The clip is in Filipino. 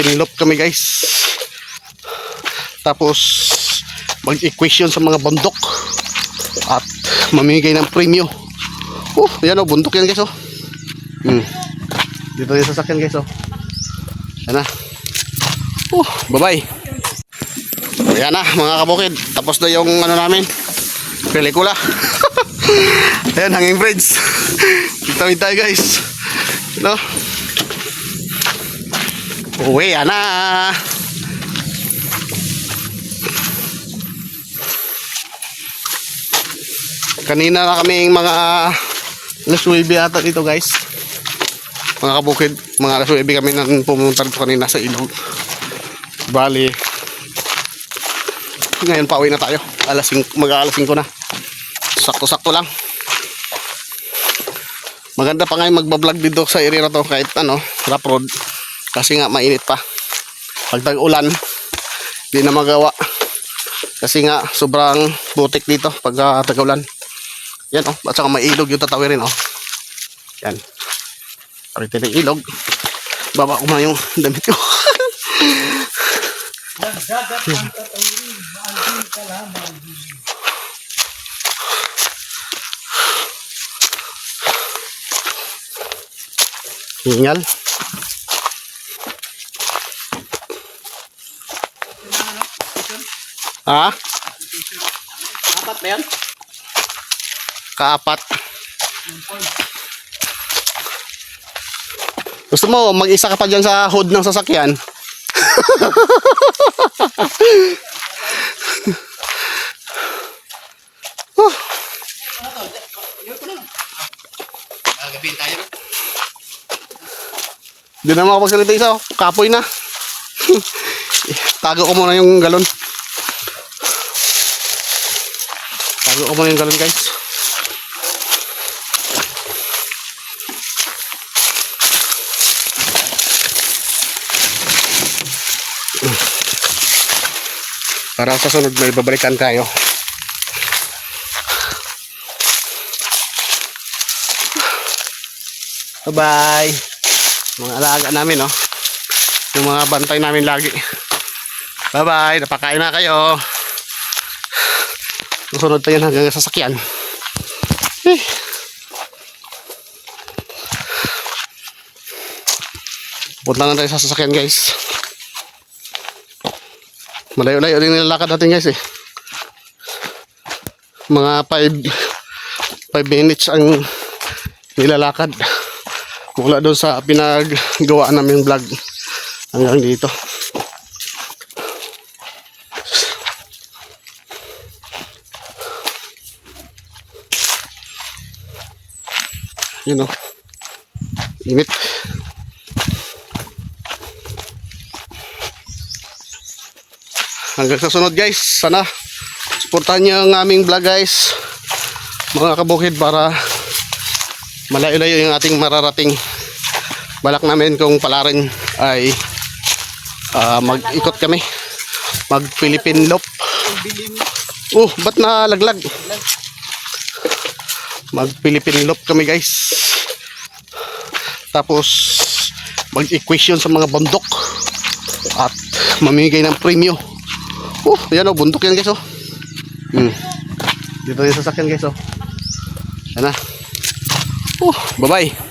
Pinilop kami guys. Tapos mag-equation sa mga bundok at mamimigay ng premyo. Yan o, bundok yan guys o. Dito yung sasakyan guys o. Yan na. Bye bye. Yan na mga kabukid. Tapos na yung ano namin, pelikula. Ayan, hanging bridge. Tawid tayo guys. No? Uwi, yan na. Kanina na kaming mga alas 9 ata dito guys. Mga kabukid, mga alas 9 kami nang pumunta dito kanina sa ilog. Bali, ngayon pauwi na tayo. Mag-alas 5 na. Sakto-sakto lang. Maganda pa ngayon magbablog dito sa area na to kahit ano, rough road. Kasi nga mainit pa. Pag tag-ulan, hindi na magawa. Kasi nga sobrang butik dito pag tag-ulan. Yan oh, at saka may ilog yung tatawirin oh. Yan. Paritin ng ilog. Baba ko na yung damit ko. Hingal. Ha? Apat ba yan? Kaapat. Gusto mo mag-isa ka pa dyan sa hood ng sasakyan? Hindi na makapagsalita isa. Kapoy na. Tago ko muna yung galon. Tago ko muna yung galon guys. Para sa sunod may babalikan tayo. Bye-bye. Mga alaga namin, oh. Yung mga bantay namin lagi. Bye-bye. Napakain na kayo. Susunod tayo hanggang sa sasakyan. Punta na tayo sa sasakyan, guys. Malayo-layo din nilalakad natin guys eh. Mga 5 minutes ang nilalakad mula doon sa pinaggawa namin vlog hanggang dito. Yun o, init. Hanggang sa sunod guys, sana suportahan nyo ang aming vlog guys mga kabukid para malayo-layo yung ating mararating. Balak namin kung pala rin ay mag-ikot kami, mag Philippine Loop. Ba't nalaglag? Mag Philippine Loop kami guys. Tapos mag-equation sa mga bundok at mamimigay ng premyo. Yan o, bundok yan guys o. Dito yung sasakyan guys o. Yan na. Bye bye.